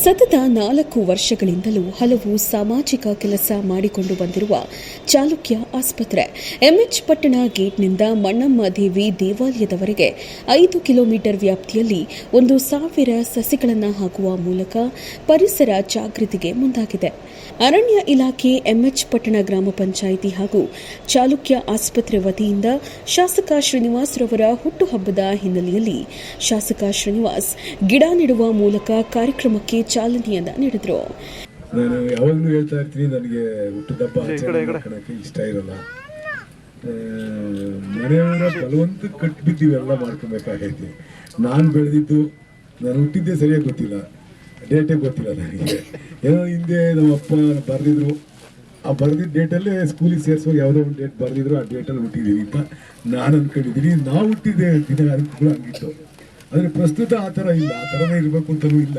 ಸತತ 4 ವರ್ಷಗಳಿಂದಲೂ ಹಲವು ಸಾಮಾಜಿಕ ಕೆಲಸ ಮಾಡಿಕೊಂಡು ಬಂದಿರುವ ಚಾಲುಕ್ಯ ಆಸ್ಪತ್ರೆ ಎಂಎಚ್ ಪಟ್ಟಣ ಗೇಟ್ನಿಂದ ಮಣ್ಣಮ್ಮ ದೇವಿ ದೇವಾಲಯದವರೆಗೆ 5 ಕಿಲೋಮೀಟರ್ ವ್ಯಾಪ್ತಿಯಲ್ಲಿ 1,000 ಸಸಿಗಳನ್ನು ಹಾಕುವ ಮೂಲಕ ಪರಿಸರ ಜಾಗೃತಿಗೆ ಮುಂದಾಗಿದೆ. ಅರಣ್ಯ ಇಲಾಖೆ, ಎಂಎಚ್ ಪಟ್ಟಣ ಗ್ರಾಮ ಪಂಚಾಯಿತಿ ಹಾಗೂ ಚಾಲುಕ್ಯ ಆಸ್ಪತ್ರೆ ವತಿಯಿಂದ ಶಾಸಕ ಶ್ರೀನಿವಾಸ್ ರವರ ಹುಟ್ಟುಹಬ್ಬದ ಹಿನ್ನೆಲೆಯಲ್ಲಿ ಶಾಸಕ ಶ್ರೀನಿವಾಸ್ ಗಿಡ ನೆಡುವ ಮೂಲಕ ಕಾರ್ಯಕ್ರಮಕ್ಕೆ ಚಾಲನೆಯನ್ನ ನೀಡಿದರು. ನಾನು ಯಾವಾಗಲೂ ಹೇಳ್ತಾ ಇರ್ತೀನಿ, ನನಗೆ ಹುಟ್ಟುಹಬ್ಬ ಆಚರಣೆ ಮಾಡ್ಕೊಳಕ್ಕೆ ಇಷ್ಟ ಇರಲ್ಲ. ಮನೆಯವರ ಬಲವಂತ ಕಟ್ಟಿಬಿಟ್ಟಿವೆಲ್ಲ ಮಾಡ್ಕೊಬೇಕಾಗೈತಿ. ನಾನು ಬೆಳೆದಿದ್ದು, ನಾನು ಹುಟ್ಟಿದ್ದೇ ಸರಿಯಾಗಿ ಗೊತ್ತಿಲ್ಲ, ಡೇಟೇ ಗೊತ್ತಿಲ್ಲ ನನಗೆ. ಏನೋ ಹಿಂದೆ ನಮ್ಮ ಅಪ್ಪ ಬರೆದಿದ್ರು, ಆ ಬರೆದಿದ್ದ ಡೇಟಲ್ಲೇ ಸ್ಕೂಲಿಗೆ ಸೇರಿಸುವಾಗ ಯಾವುದೋ ಒಂದು ಡೇಟ್ ಬರೆದಿದ್ರು, ಆ ಡೇಟಲ್ಲಿ ಹುಟ್ಟಿದ್ದೀವಿ ಅಂತ ನಾನು ಅಂದ್ಕೊಂಡಿದ್ದೀನಿ. ನಾವು ಹುಟ್ಟಿದ್ದೆ ದಿನ ಕೂಡ ಹಂಗಿತ್ತು. ಆದರೆ ಪ್ರಸ್ತುತ ಆ ಥರ ಇಲ್ಲ, ಆ ಥರನೇ ಇರಬೇಕು ಅಂತಲೂ ಇಲ್ಲ.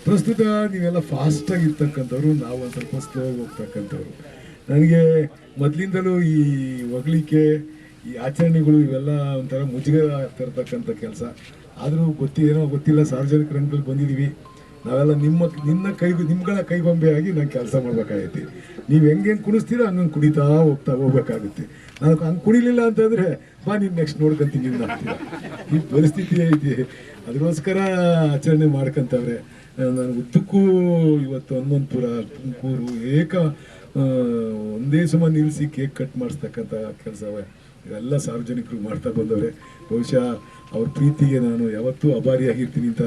ಪ್ರಸ್ತುತ ನೀವೆಲ್ಲ ಫಾಸ್ಟಾಗಿ ಇರ್ತಕ್ಕಂಥವ್ರು, ನಾವು ಒಂದು ಸ್ವಲ್ಪ ಸ್ಲೋ ಆಗಿ ಹೋಗ್ತಕ್ಕಂಥವ್ರು. ನನಗೆ ಮೊದಲಿಂದಲೂ ಈ ಹೊಗಳಿಕೆ, ಈ ಆಚರಣೆಗಳು ಇವೆಲ್ಲ ಒಂಥರ ಮುಜುಗರ ತರ್ತಕ್ಕಂಥ ಕೆಲಸ. ಆದರೂ ಏನೋ ಗೊತ್ತಿಲ್ಲ, ಸಾರ್ವಜನಿಕ ರಂಗದಲ್ಲಿ ಬಂದಿದ್ದೀವಿ ನಾವೆಲ್ಲ. ನಿಮ್ಗಳ ಕೈಗೊಂಬೆಯಾಗಿ ನಾನು ಕೆಲಸ ಮಾಡ್ಬೇಕಾಗೈತಿ. ನೀವು ಹೆಂಗೆ ಕುಣಿಸ್ತೀರೋ ಹಂಗಂಗೆ ಕುಣಿತಾ ಹೋಗ್ಬೇಕಾಗುತ್ತೆ. ನಾನು ಹಂಗೆ ಕುಣಿಲಿಲ್ಲ ಅಂತಂದರೆ ಬಾ ನೀನು ನೆಕ್ಸ್ಟ್ ನೋಡ್ಕೊಂತೀನಿ ನೀವು ಅಂತೀರ. ಈ ಪರಿಸ್ಥಿತಿ ಐತಿ. ಅದಕ್ಕೋಸ್ಕರ ಆಚರಣೆ ಮಾಡ್ಕೊಂತವ್ರೆ. ನಾನು ಉದ್ದಕ್ಕೂ ಇವತ್ತು ಹನುಮಂತಪುರ, ತುಮಕೂರು ಒಂದೇ ಸಮ ನಿಲ್ಲಿಸಿ ಕೇಕ್ ಕಟ್ ಮಾಡಿಸ್ತಕ್ಕಂಥ ಕೆಲಸ ಇವೆಲ್ಲ ಸಾರ್ವಜನಿಕರು ಮಾಡ್ತಾ ಬಂದವ್ರೆ. ಬಹುಶಃ ಅವ್ರ ಪ್ರೀತಿಗೆ ನಾನು ಯಾವತ್ತೂ ಅಭಾರಿಯಾಗಿರ್ತೀನಿ ಅಂತ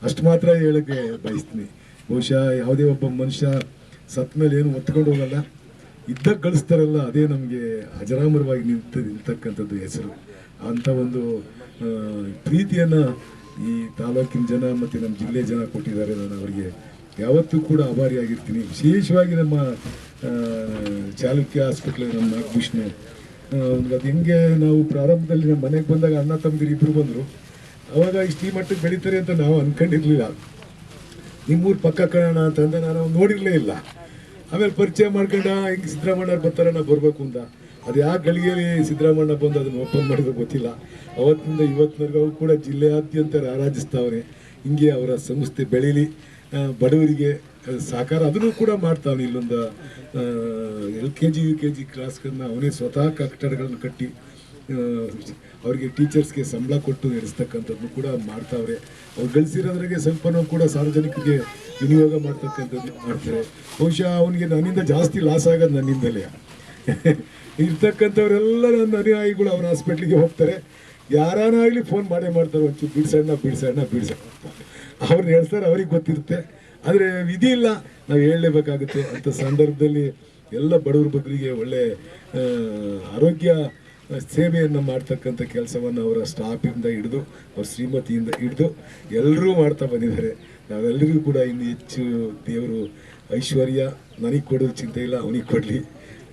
ಅಷ್ಟು ಮಾತ್ರ ಹೇಳೋಕ್ಕೆ ಬಯಸ್ತೀನಿ. ಬಹುಶಃ ಯಾವುದೇ ಒಬ್ಬ ಮನುಷ್ಯ ಸತ್ತ ಮೇಲೆ ಏನು ಒತ್ಕೊಂಡು ಹೋಗಲ್ಲ, ಇದ್ದಾಗ ಗಳಿಸ್ತಾರಲ್ಲ, ಅದೇ ನಮಗೆ ಅಜರಾಮರವಾಗಿ ನಿಲ್ತಕ್ಕಂಥದ್ದು ಹೆಸರು. ಅಂಥ ಒಂದು ಪ್ರೀತಿಯನ್ನು ಈ ತಾಲೂಕಿನ ಜನ ಮತ್ತು ನಮ್ಮ ಜಿಲ್ಲೆ ಜನ ಕೊಟ್ಟಿದ್ದಾರೆ. ನಾನು ಅವರಿಗೆ ಯಾವತ್ತೂ ಕೂಡ ಆಭಾರಿಯಾಗಿರ್ತೀನಿ. ವಿಶೇಷವಾಗಿ ನಮ್ಮ ಚಾಲುಕ್ಯ ಹಾಸ್ಪಿಟ್ಲ್, ನಮ್ಮ ನಾಗಭೂಷಣ, ಅದು ಹೆಂಗೆ ನಾವು ಪ್ರಾರಂಭದಲ್ಲಿ ನಮ್ಮ ಮನೆಗೆ ಬಂದಾಗ ಅಣ್ಣ ತಮ್ಮದಿರು ಇಬ್ಬರು ಬಂದರು. ಅವಾಗ ಇಷ್ಟು ಈ ಮಟ್ಟಕ್ಕೆ ಬೆಳೀತಾರೆ ಅಂತ ನಾವು ಅಂದ್ಕೊಂಡಿರ್ಲಿಲ್ಲ. ನಿಮ್ಮೂರು ಪಕ್ಕ ಕಾಣೋಣ ಅಂತಂದ್ರೆ ನಾನು ನೋಡಿರಲೇ ಇಲ್ಲ. ಆಮೇಲೆ ಪರಿಚಯ ಮಾಡ್ಕೊಂಡ ಹಿಂಗೆ ಸಿದ್ದರಾಮಯ್ಯವ್ರು ಬರ್ತಾರೆ, ನಾವು ಬರಬೇಕು ಅಂತ. ಅದು ಯಾವ ಗಳಿಗೆಯಲ್ಲಿ ಸಿದ್ದರಾಮಯ್ಯ ಬಂದು ಅದನ್ನು ಓಪನ್ ಮಾಡಿದ್ರು ಗೊತ್ತಿಲ್ಲ. ಅವತ್ತಿಂದ ಇವತ್ತಿನವರೆಗೂ ಕೂಡ ಜಿಲ್ಲೆಯಾದ್ಯಂತ ರಾರಾಜಿಸ್ತಾವನೆ. ಹಿಂಗೆ ಅವರ ಸಂಸ್ಥೆ ಬೆಳೀಲಿ, ಬಡವರಿಗೆ ಸಹಕಾರ ಅದನ್ನು ಕೂಡ ಮಾಡ್ತಾವನೆ. ಇಲ್ಲೊಂದು LKG UKG ಕ್ಲಾಸ್ಗಳನ್ನ ಅವನೇ ಸ್ವತಃ ಕಟ್ಟಡಗಳನ್ನು ಕಟ್ಟಿ ಅವರಿಗೆ ಟೀಚರ್ಸ್ಗೆ ಸಂಬಳ ಕೊಟ್ಟು ನಡೆಸ್ತಕ್ಕಂಥದ್ದು ಕೂಡ ಮಾಡ್ತಾವ್ರೆ. ಅವ್ರು ಗಳಿಸಿರೋದ್ರಾಗೆ ಸ್ವಲ್ಪನೂ ಕೂಡ ಸಾರ್ವಜನಿಕರಿಗೆ ವಿನಿಯೋಗ ಮಾಡ್ತಕ್ಕಂಥದ್ದು ಮಾಡ್ತಾರೆ. ಬಹುಶಃ ಅವನಿಗೆ ನನ್ನಿಂದ ಜಾಸ್ತಿ ಲಾಸ್ ಆಗೋದು ನನ್ನಿಂದಲೇ. ಇರ್ತಕ್ಕಂಥವರೆಲ್ಲ ನನ್ನ ಅನುಯಾಯಿಗಳು ಅವ್ರ ಹಾಸ್ಪಿಟ್ಲಿಗೆ ಹೋಗ್ತಾರೆ. ಯಾರಾನಾಗಲಿ ಫೋನ್ ಮಾಡೇ ಮಾಡ್ತಾರೆ, ಒಂಚೂರು ಬಿಡ್ಸಣ್ಣ ಅವ್ರನ್ನ ಹೇಳ್ತಾರೆ, ಅವ್ರಿಗೆ ಗೊತ್ತಿರುತ್ತೆ. ಆದರೆ ವಿಧಿ ಇಲ್ಲ, ನಾವು ಹೇಳಲೇಬೇಕಾಗುತ್ತೆ. ಅಂಥ ಸಂದರ್ಭದಲ್ಲಿ ಎಲ್ಲ ಬಡವ್ರ ಬಗ್ಗರಿಗೆ ಒಳ್ಳೆ ಆರೋಗ್ಯ ಸೇವೆಯನ್ನು ಮಾಡ್ತಕ್ಕಂಥ ಕೆಲಸವನ್ನು ಅವರ ಸ್ಟಾಫಿಂದ ಹಿಡಿದು, ಅವ್ರ ಶ್ರೀಮತಿಯಿಂದ ಹಿಡಿದು ಎಲ್ಲರೂ ಮಾಡ್ತಾ ಬಂದಿದ್ದಾರೆ. ನಾವೆಲ್ಲರಿಗೂ ಕೂಡ ಇನ್ನು ಹೆಚ್ಚು ದೇವರು ಐಶ್ವರ್ಯ ನನಗೆ ಕೊಡೋದ್ರ ಚಿಂತೆ ಇಲ್ಲ, ಅವನಿಗೆ ಕೊಡಲಿ.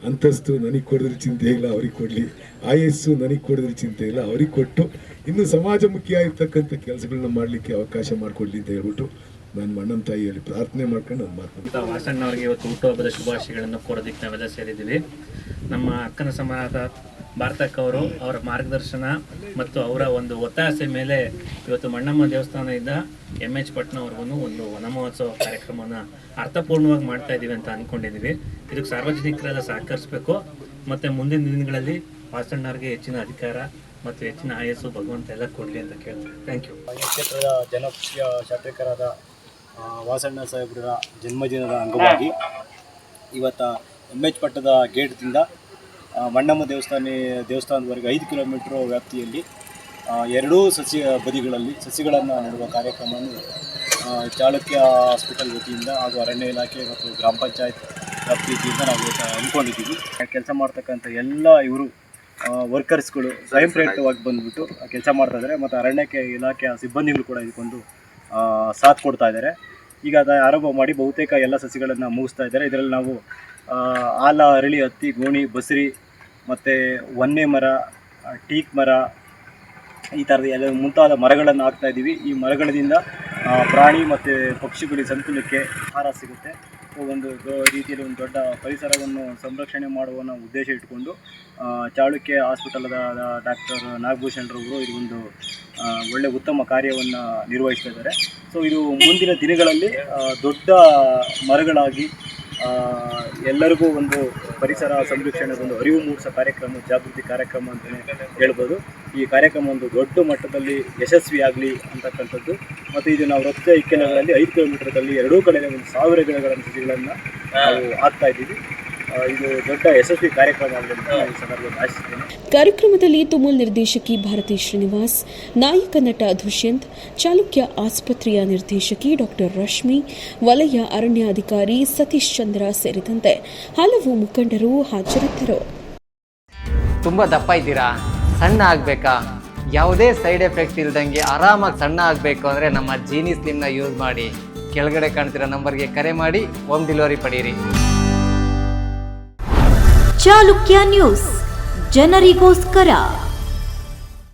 ಅಂತಸ್ತು ನನಗೆ ಕೊಡೋದ್ರ ಚಿಂತೆ ಇಲ್ಲ, ಅವ್ರಿಗೆ ಕೊಡಲಿ. ಆಯಸ್ಸು ನನಗೆ ಕೊಡೋದ್ರ ಚಿಂತೆ ಇಲ್ಲ, ಅವ್ರಿಗೆ ಕೊಟ್ಟು ಇನ್ನು ಸಮಾಜಮುಖಿಯಾಗಿರ್ತಕ್ಕಂಥ ಕೆಲಸಗಳನ್ನ ಮಾಡಲಿಕ್ಕೆ ಅವಕಾಶ ಮಾಡಿಕೊಡ್ಲಿ ಅಂತ ಹೇಳ್ಬಿಟ್ಟು ನಾನು ಮಣ್ಣನ ತಾಯಿಯಲ್ಲಿ ಪ್ರಾರ್ಥನೆ ಮಾಡ್ಕೊಂಡು ನಾನು ಮಾತನಾಡ್ತೀನಿ. ವಾಸಣ್ಣವ್ರಿಗೆ ಇವತ್ತು ಹುಟ್ಟುಹಬ್ಬದ ಶುಭಾಶಯಗಳನ್ನು ಕೋರೋದಕ್ಕೆ ನಾವೆಲ್ಲ ಸೇರಿದ್ದೀವಿ. ನಮ್ಮ ಅಕ್ಕನ ಸಮಾನದ ಭಾರತಕ್ಕ ಅವರು, ಅವರ ಮಾರ್ಗದರ್ಶನ ಮತ್ತು ಅವರ ಒಂದು ಒತ್ತಾಸೆ ಮೇಲೆ ಇವತ್ತು ಮಣ್ಣಮ್ಮ ದೇವಸ್ಥಾನದಿಂದ MH ಪಟ್ಟಣವರೆಗೂ ಒಂದು ವನ ಮಹೋತ್ಸವ ಕಾರ್ಯಕ್ರಮವನ್ನು ಅರ್ಥಪೂರ್ಣವಾಗಿ ಮಾಡ್ತಾ ಇದ್ದೀವಿ ಅಂತ ಅಂದ್ಕೊಂಡಿದ್ದೀವಿ. ಇದಕ್ಕೆ ಸಾರ್ವಜನಿಕರೆಲ್ಲ ಸಹಕರಿಸಬೇಕು ಮತ್ತು ಮುಂದಿನ ದಿನಗಳಲ್ಲಿ ವಾಸಣ್ಣವ್ರಿಗೆ ಹೆಚ್ಚಿನ ಅಧಿಕಾರ ಮತ್ತು ಹೆಚ್ಚಿನ ಆಯಸ್ಸು ಭಗವಂತ ಎಲ್ಲ ಕೊಡಲಿ ಅಂತ ಕೇಳ್ತೀವಿ. Thank you. ಈ ಕ್ಷೇತ್ರದ ಜನಪ್ರಿಯ ಶಾಸಕರಾದ ವಾಸಣ್ಣ ಸಾಹೇಬ್ರ ಜನ್ಮದಿನದ ಅಂಗವಾಗಿ ಇವತ್ತು MH ಪಟ್ಟಣದ ಗೇಟ್ದಿಂದ ಮಣ್ಣಮ್ಮ ದೇವಸ್ಥಾನದವರೆಗೆ 5 ಕಿಲೋಮೀಟ್ರ್ ವ್ಯಾಪ್ತಿಯಲ್ಲಿ ಎರಡೂ ಬದಿಗಳಲ್ಲಿ ಸಸಿಗಳನ್ನು ನೆಡುವ ಕಾರ್ಯಕ್ರಮವನ್ನು ಚಾಲುಕ್ಯ ಹಾಸ್ಪಿಟಲ್ ವತಿಯಿಂದ ಹಾಗೂ ಅರಣ್ಯ ಇಲಾಖೆ ಮತ್ತು ಗ್ರಾಮ ಪಂಚಾಯತ್ ವ್ಯಾಪ್ತಿಯಿಂದ ನಾವು ಅಂದ್ಕೊಂಡಿದ್ದೀವಿ. ಕೆಲಸ ಮಾಡ್ತಕ್ಕಂಥ ಎಲ್ಲ ಇವರು ವರ್ಕರ್ಸ್ಗಳು ಸ್ವಯಂ ಪ್ರೇರಿತವಾಗಿ ಬಂದುಬಿಟ್ಟು ಕೆಲಸ ಮಾಡ್ತಾಯಿದ್ದಾರೆ. ಮತ್ತು ಅರಣ್ಯಕ್ಕೆ ಇಲಾಖೆಯ ಸಿಬ್ಬಂದಿಗಳು ಕೂಡ ಇದಕ್ಕೊಂದು ಸಾಥ್ ಕೊಡ್ತಾ ಇದ್ದಾರೆ. ಈಗ ಅದು ಆರಂಭ ಮಾಡಿ ಬಹುತೇಕ ಎಲ್ಲ ಸಸಿಗಳನ್ನು ಮುಗಿಸ್ತಾ ಇದ್ದಾರೆ. ಇದರಲ್ಲಿ ನಾವು ಆಲ, ಅರಳಿ, ಹತ್ತಿ, ಗೋಣಿ, ಬಸರಿ ಮತ್ತು ವನ್ನೆ ಮರ, ಟೀಕ್ ಮರ, ಈ ಥರದ ಎಲ್ಲ ಮುಂತಾದ ಮರಗಳನ್ನು ಹಾಕ್ತಾಯಿದ್ದೀವಿ. ಈ ಮರಗಳಿಂದ ಪ್ರಾಣಿ ಮತ್ತು ಪಕ್ಷಿಗಳಿಗೆ ಸಂತುಲನಕ್ಕೆ ಆಹಾರ ಸಿಗುತ್ತೆ. ಒಂದು ರೀತಿಯಲ್ಲಿ ಒಂದು ದೊಡ್ಡ ಪರಿಸರವನ್ನು ಸಂರಕ್ಷಣೆ ಮಾಡುವ ಉದ್ದೇಶ ಇಟ್ಟುಕೊಂಡು ಚಾಳುಕ್ಯ ಹಾಸ್ಪಿಟಲ್ದ ಡಾಕ್ಟರ್ ನಾಗಭೂಷಣ್ರವರು ಇದು ಒಂದು ಒಳ್ಳೆ ಉತ್ತಮ ಕಾರ್ಯವನ್ನು ನಿರ್ವಹಿಸ್ತಾ ಇದ್ದಾರೆ. ಸೊ ಇದು ಮುಂದಿನ ದಿನಗಳಲ್ಲಿ ದೊಡ್ಡ ಮರಗಳಾಗಿ ಎಲ್ಲರಿಗೂ ಒಂದು ಪರಿಸರ ಸಂರಕ್ಷಣೆ ಒಂದು ಅರಿವು ಮೂಡಿಸೋ ಕಾರ್ಯಕ್ರಮ, ಜಾಗೃತಿ ಕಾರ್ಯಕ್ರಮ ಅಂತಲೇ ಹೇಳ್ಬೋದು. ಈ ಕಾರ್ಯಕ್ರಮ ಒಂದು ದೊಡ್ಡ ಮಟ್ಟದಲ್ಲಿ ಯಶಸ್ವಿಯಾಗಲಿ ಅಂತಕ್ಕಂಥದ್ದು. ಮತ್ತು ಇದು ನಾವು ರಸ್ತೆ ಇಕ್ಕೆಲಗಳಲ್ಲಿ 5 ಕಿಲೋಮೀಟರ್ದಲ್ಲಿ ಎರಡೂ ಕಡೆ ಒಂದು 1000 ಗಿಡಗಳ ಸಸಿಗಳನ್ನು ನಾವು ಹಾಕ್ತಾ ಇದ್ದೀವಿ. ಇದು ದೊಡ್ಡ ಯಶಸ್ವಿ ಕಾರ್ಯಕ್ರಮ ಆಗಲಿ ಅಂತ ಈ ಸಂದರ್ಭದಲ್ಲಿ ಆಶಿಸ್ತೇನೆ. ಕಾರ್ಯಕ್ರಮದಲ್ಲಿ ತುಮುಲ್ ನಿರ್ದೇಶಕಿ ಭಾರತಿ ಶ್ರೀನಿವಾಸ್, ನಾಯಕ ನಟ ದುಷ್ಯಂತ್, ಚಾಲುಕ್ಯ ಆಸ್ಪತ್ರೆಯ ನಿರ್ದೇಶಕಿ ಡಾಕ್ಟರ್ ರಶ್ಮಿ, ವಲಯ ಅರಣ್ಯಾಧಿಕಾರಿ ಸತೀಶ್ ಚಂದ್ರ ಸೇರಿದಂತೆ ಹಲವು ಮುಖಂಡರು ಹಾಜರಿದ್ದರು. ತುಂಬ ದಪ್ಪ ಇದ್ದೀರಾ, ಸಣ್ಣ ಆಗಬೇಕಾ? ಯಾವುದೇ ಸೈಡ್ ಎಫೆಕ್ಟ್ ಇಲ್ದಂಗೆ ಆರಾಮಾಗಿ ಸಣ್ಣ ಆಗಬೇಕು ಅಂದರೆ ನಮ್ಮ ಜೀನಿ ಸ್ಲಿಮ್ನ ಯೂಸ್ ಮಾಡಿ. ಕೆಳಗಡೆ ಕಾಣ್ತಿರೋ ನಂಬರ್ಗೆ ಕರೆ ಮಾಡಿ ಹೋಮ್ ಡೆಲಿವರಿ ಪಡೀರಿ. ಚಾಲುಕ್ಯ ನ್ಯೂಸ್, ಜನರಿಗೋಸ್ಕರ.